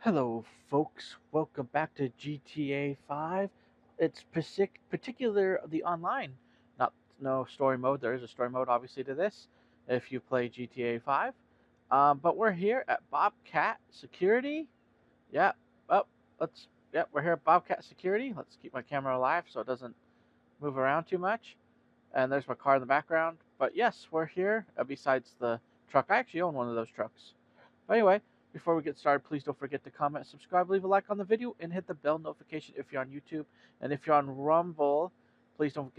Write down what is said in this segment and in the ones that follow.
Hello, folks. Welcome back to GTA 5. It's particular the online, not no story mode. There is a story mode, obviously, to this if you play GTA 5. But we're here at Bobcat Security. Yeah. Oh, let's. Yeah, we're here at Bobcat Security. Let's keep my camera alive so it doesn't move around too much. And there's my car in the background. But yes, we're here. Besides the truck, I actually own one of those trucks. But anyway, before we get started, please don't forget to comment, subscribe, leave a like on the video, and hit the bell notification if you're on YouTube. And if you're on Rumble, please don't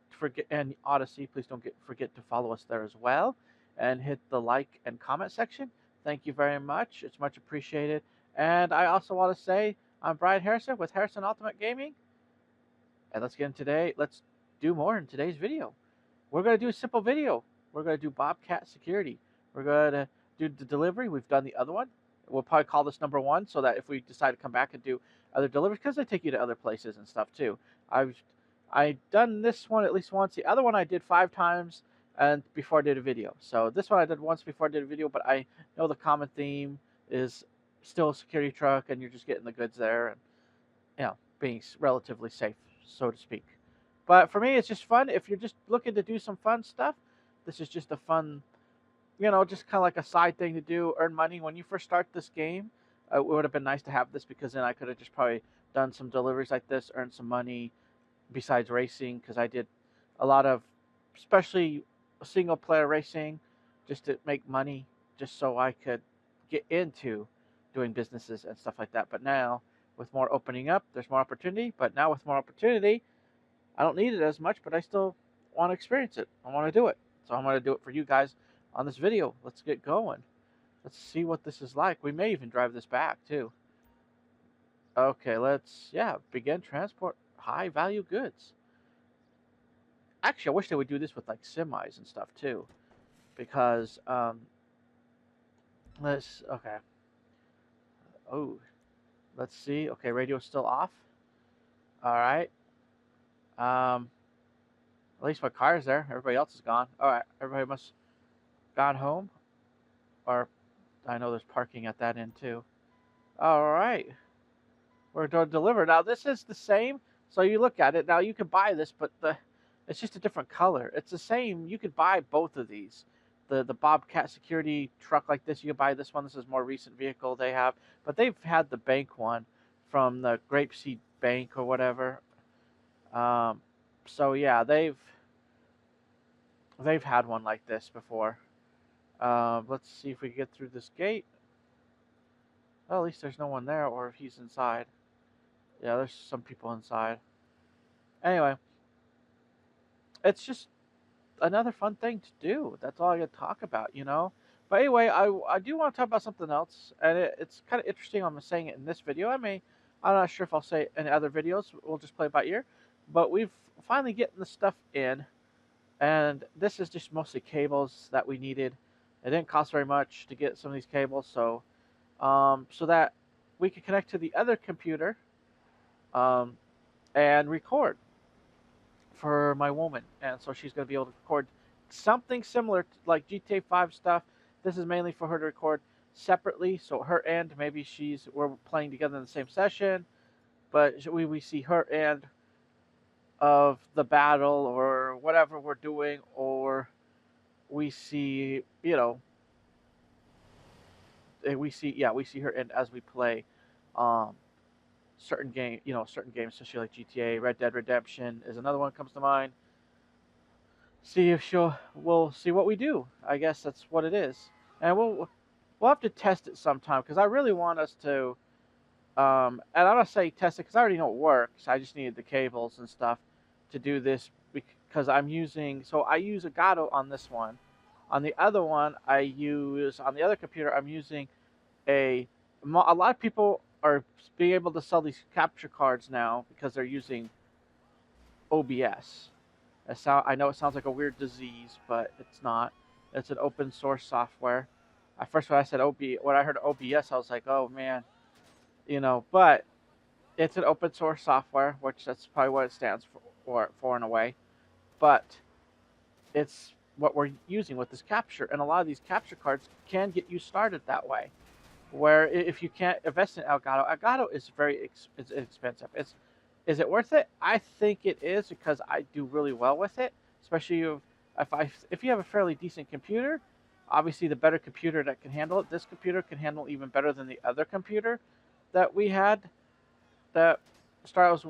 forget and Odyssey, please don't forget to follow us there as well. And hit the like and comment section. Thank you very much. It's much appreciated. And I also want to say I'm Brian Harrison with Harrison Ultimate Gaming. And let's do more in today's video. We're going to do a simple video. We're going to do Bobcat Security. We're going to do the delivery. We've done the other one. We'll probably call this number one so that if we decide to come back and do other deliveries, because they take you to other places and stuff too. I've done this one at least once. The other one I did 5 times and before I did a video. So this one I did once before I did a video, but I know the common theme is still a security truck and you're just getting the goods there and being relatively safe, so to speak. But for me, it's just fun. If you're just looking to do some fun stuff, this is just a fun, just kind of like a side thing to do, earn money. When you first start this game, it would have been nice to have this because then I could have just probably done some deliveries like this, earn some money besides racing because I did a lot of, especially single player racing, just to make money, just so I could get into doing businesses and stuff like that. But now, with more opening up, there's more opportunity. But now with more opportunity, I don't need it as much, but I still want to experience it. I want to do it. So I'm going to do it for you guys on this video. Let's get going. Let's see what this is like. We may even drive this back too. Okay, begin transport high value goods. Actually, I wish they would do this with like semis and stuff too. Because, okay. Oh, let's see. Okay, radio's still off. All right. Um, at least my car's there. Everybody else is gone. All right, everybody must gone home. Or I know there's parking at that end too. All right, we're going to deliver. Now this is the same. So you look at it now. You can buy this, but it's just a different color. It's the same. You could buy both of these. The Bobcat Security truck like this. You can buy this one. This is a more recent vehicle they have, but they've had the bank one from the Grapeseed Bank or whatever. So yeah, they've had one like this before. Let's see if we can get through this gate. Well, at least there's no one there, or if he's inside. Yeah, there's some people inside. Anyway, it's just another fun thing to do. That's all I can talk about. But anyway, I do want to talk about something else, and it's kind of interesting. I'm saying it in this video. I'm not sure if I'll say it in other videos. We'll just play it by ear. But we've finally getting the stuff in, and this is just mostly cables that we needed. It didn't cost very much to get some of these cables, so that we could connect to the other computer and record for my woman. And so she's going to be able to record something similar to like GTA 5 stuff. This is mainly for her to record separately. So her end, maybe we're playing together in the same session, but we see her end of the battle or whatever we're doing, or we see, we see her end as we play certain games, especially like GTA. Red Dead Redemption is another one that comes to mind. We'll see what we do. I guess that's what it is, and we'll have to test it sometime because I really want us to. And I'm gonna say test it because I already know it works. I just needed the cables and stuff to do this because I use Elgato on this one. On the other one, on the other computer, I'm using a lot of people are being able to sell these capture cards now because they're using OBS. I know it sounds like a weird disease, but it's not. It's an open source software. At first, when I heard OBS, I was like, oh man, But it's an open source software, which that's probably what it stands for in a way. But it's what we're using with this capture, and a lot of these capture cards can get you started that way. Where if you can't invest in Elgato, Elgato is it's expensive. Is it worth it? I think it is because I do really well with it, especially if you have a fairly decent computer. Obviously, the better computer that can handle it. This computer can handle even better than the other computer that we had. That Styles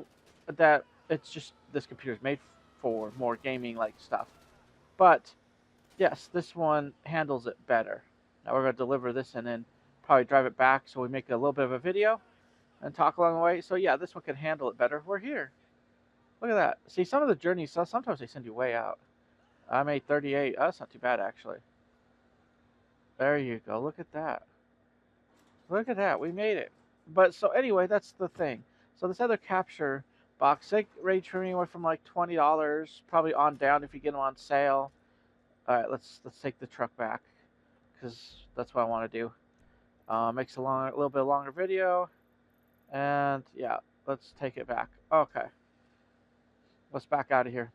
that it's just this computer is made for more gaming like stuff. But yes, this one handles it better. Now we're going to deliver this and then probably drive it back so we make a little bit of a video and talk along the way. So yeah, this one can handle it better. We're here. Look at that. See, some of the journeys, sometimes they send you way out. I made 38. Oh, that's not too bad, actually. There you go. Look at that. Look at that. We made it. But so anyway, that's the thing. So this other capture box, they range from anywhere from like $20, probably on down if you get them on sale. All right, let's take the truck back because that's what I want to do. Makes a little bit longer video, and yeah, let's take it back. Okay, let's back out of here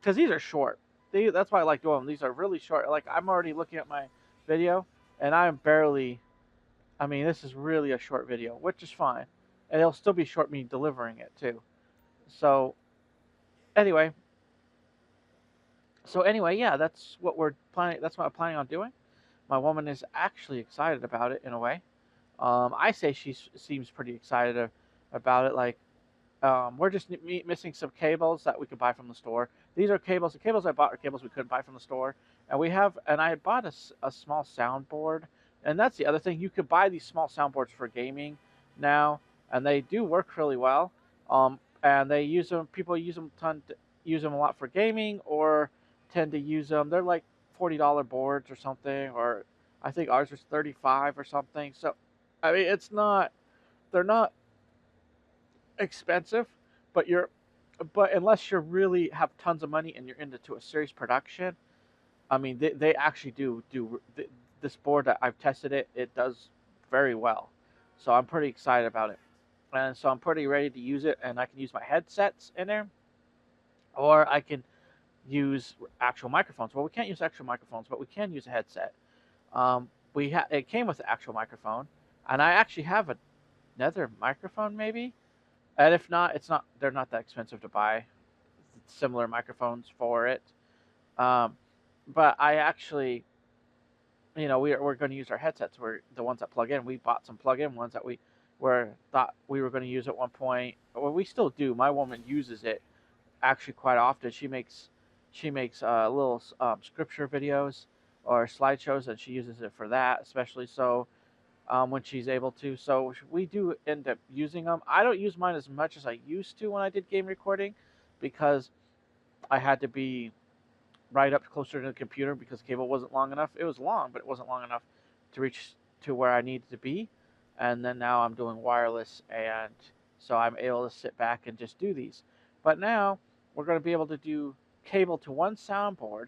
because these are short. That's why I like doing them. These are really short. Like I'm already looking at my video, and I'm barely. I mean, this is really a short video, which is fine, and it'll still be short me delivering it too. So anyway, yeah, that's what we're planning. That's what I'm planning on doing. My woman is actually excited about it in a way. I say she seems pretty excited about it. Like, we're just missing some cables that we could buy from the store. These are cables. The cables I bought are cables we couldn't buy from the store. And I bought a small soundboard. And that's the other thing. You could buy these small soundboards for gaming now, and they do work really well. And they use them. People use them a lot for gaming, or tend to use them. They're like $40 boards or something, or I think ours was 35 or something. So, I mean, they're not expensive, but but unless you really have tons of money and you're into a serious production, I mean, they actually do this board that I've tested it does very well. So I'm pretty excited about it. And so I'm pretty ready to use it, and I can use my headsets in there, or I can use actual microphones. Well, we can't use actual microphones, but we can use a headset. It came with an actual microphone, and I actually have another microphone maybe. And if not, they're not that expensive to buy. Similar microphones for it. Um, but I actually, we're going to use our headsets. We're the ones that plug in. We bought some plug-in ones that we thought we were going to use at one point. Well, we still do. My woman uses it actually quite often. She makes little scripture videos or slideshows, and she uses it for that, especially so when she's able to. So we do end up using them. I don't use mine as much as I used to when I did game recording, because I had to be right up closer to the computer because the cable wasn't long enough. It was long, but it wasn't long enough to reach to where I needed to be. And then now I'm doing wireless, and so I'm able to sit back and just do these. But now we're going to be able to do cable to one soundboard,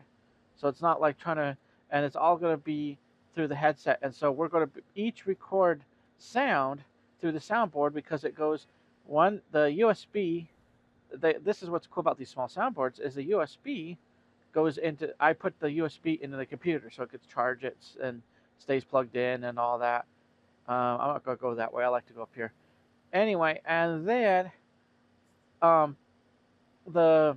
so it's not like and it's all going to be through the headset. And so we're going to each record sound through the soundboard, because it goes the USB. This is what's cool about these small soundboards is the USB goes into. I put the USB into the computer so it gets charge it and stays plugged in and all that. I'm not going to go that way. I like to go up here. Anyway, and then um, the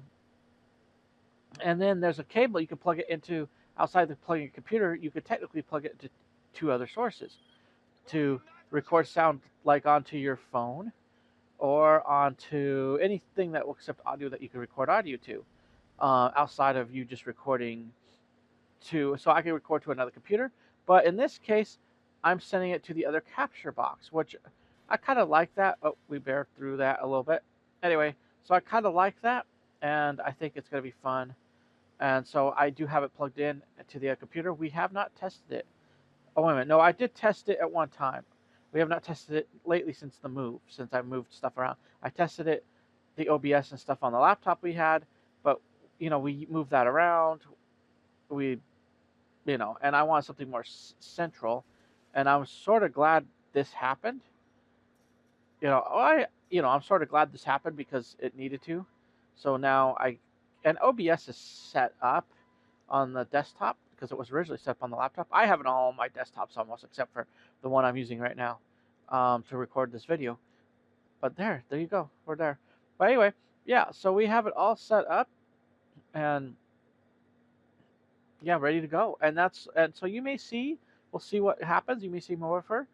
and then there's a cable you can plug it into outside the plug-in computer. You could technically plug it into two other sources to record sound, like onto your phone or onto anything that will accept audio that you can record audio to, outside of you just recording to. So I can record to another computer, but in this case, I'm sending it to the other capture box, which I kind of like that. Oh, we bear through that a little bit. Anyway, so I kind of like that, and I think it's going to be fun. And so I do have it plugged in to the computer. We have not tested it. Oh, wait a minute. No, I did test it at one time. We have not tested it lately since the move, since I moved stuff around. I tested it, the OBS and stuff on the laptop we had, but, we moved that around. We, and I wanted something more central. And I'm sort of glad this happened. I'm sort of glad this happened because it needed to. So now and OBS is set up. on the desktop because it was originally set up on the laptop. I have it on all my desktops almost, except for the one I'm using right now to record this video. But there you go. We're there. But anyway, yeah. So we have it all set up, and yeah, ready to go. And so you may see, we'll see what happens. You may see more of her.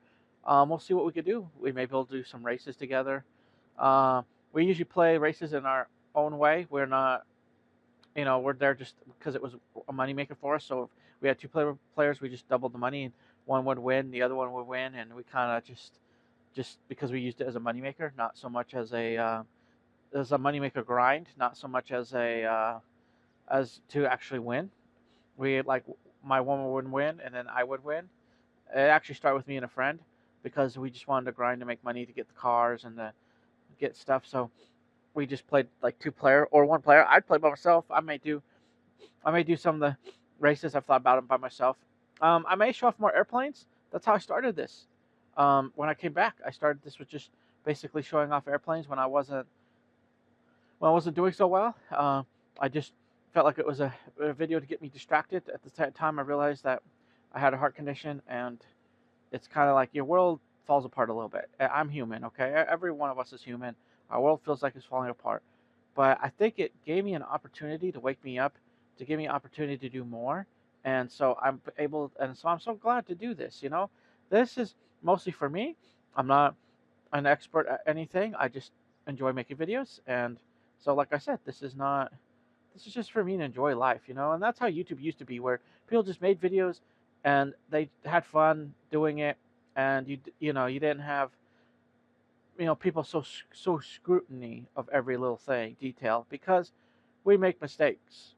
We'll see what we could do. We may be able to do some races together. Uh, we usually play races in our own way. We're not, we're there just because it was a moneymaker for us. So if we had two players, we just doubled the money, and one would win, the other one would win, and we kind of just because we used it as a moneymaker, not so much as a moneymaker grind, not so much as to actually win. We like my woman would win, and then I would win. It actually started with me and a friend because we just wanted to grind to make money to get the cars and to get stuff. So we just played like two player or one player. I'd play by myself. I may do some of the races. I've thought about them by myself. I may show off more airplanes. That's how I started this. When I came back, I started this with just basically showing off airplanes when I wasn't doing so well. I just felt like it was a video to get me distracted. At the time, I realized that I had a heart condition, and it's kind of like your world falls apart a little bit. I'm human, okay? Every one of us is human. Our world feels like it's falling apart. But I think it gave me an opportunity to wake me up, to give me an opportunity to do more. And so I'm so glad to do this, This is mostly for me. I'm not an expert at anything. I just enjoy making videos. And so, like I said, this is just for me to enjoy life, And that's how YouTube used to be, where people just made videos and they had fun doing it, and you didn't have people so scrutiny of every little thing, detail, because we make mistakes,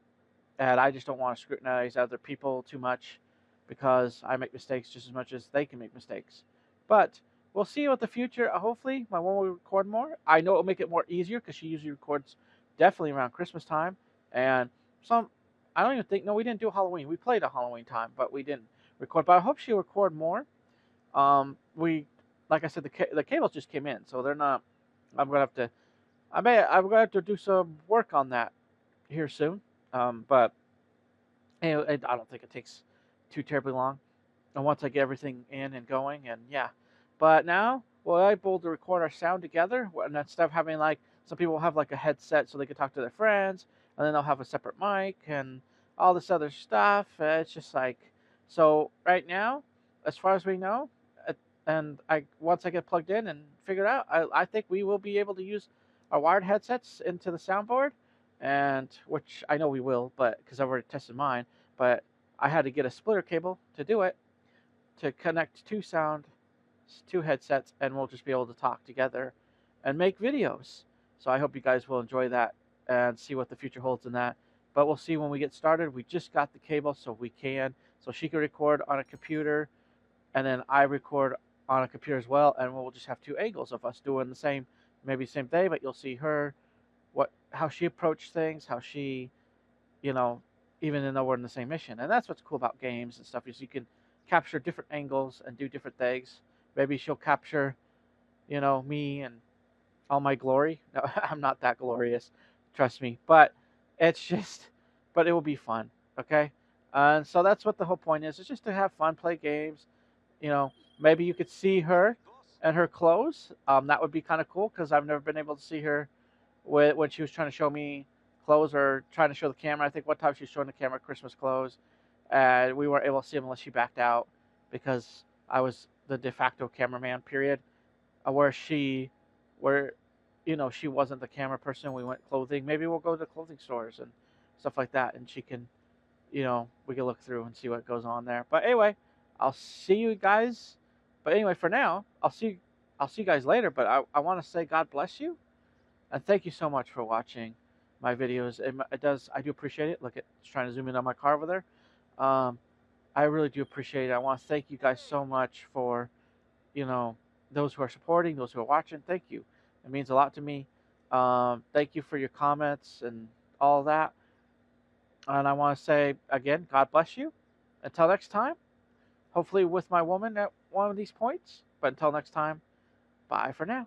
and I just don't want to scrutinize other people too much because I make mistakes just as much as they can make mistakes. But we'll see what the future. Hopefully, my one will record more. I know it'll make it more easier because she usually records definitely around Christmas time, and some. I don't even think. No, we didn't do Halloween. We played a Halloween time, but we didn't record. But I hope she'll record more. We, like I said, the cables just came in, so they're not. I'm gonna have to. I'm gonna have to do some work on that here soon. But anyway, I don't think it takes too terribly long. And once I get everything in and going, and yeah. But now we're able to record our sound together, and instead of having like some people have like a headset so they can talk to their friends, and then they'll have a separate mic and all this other stuff. It's just like so. Right now, as far as we know, and once I get plugged in and figured out, I think we will be able to use our wired headsets into the soundboard, and which I know we will, but because I've already tested mine, but I had to get a splitter cable to do it to connect two headsets, and we'll just be able to talk together and make videos. So I hope you guys will enjoy that and see what the future holds in that. But we'll see when we get started. We just got the cable so she can record on a computer, and then I record on a computer as well, and we'll just have two angles of us doing maybe the same thing, but you'll see her, how she approached things, how she, you know, even though we're in the same mission. And that's what's cool about games and stuff, is you can capture different angles and do different things. Maybe she'll capture, me and all my glory. No, I'm not that glorious, trust me. But it will be fun, okay? And so that's what the whole point is. It's just to have fun, play games. You know, maybe you could see her and her clothes. That would be kind of cool because I've never been able to see her when she was trying to show me clothes or trying to show the camera. I think one time she was showing the camera Christmas clothes, and we weren't able to see them unless she backed out because I was the de facto cameraman. Period. Where she wasn't the camera person. We went clothing. Maybe we'll go to clothing stores and stuff like that, and she can, we can look through and see what goes on there. But anyway, I'll see you guys. But anyway, for now, I'll see you guys later. But I want to say God bless you, and thank you so much for watching my videos. I do appreciate it. Look, it's trying to zoom in on my car over there. I really do appreciate it. I want to thank you guys so much for, those who are supporting, those who are watching. Thank you. It means a lot to me. Thank you for your comments and all that. And I want to say again, God bless you. Until next time, hopefully with my woman at one of these points. But until next time, bye for now.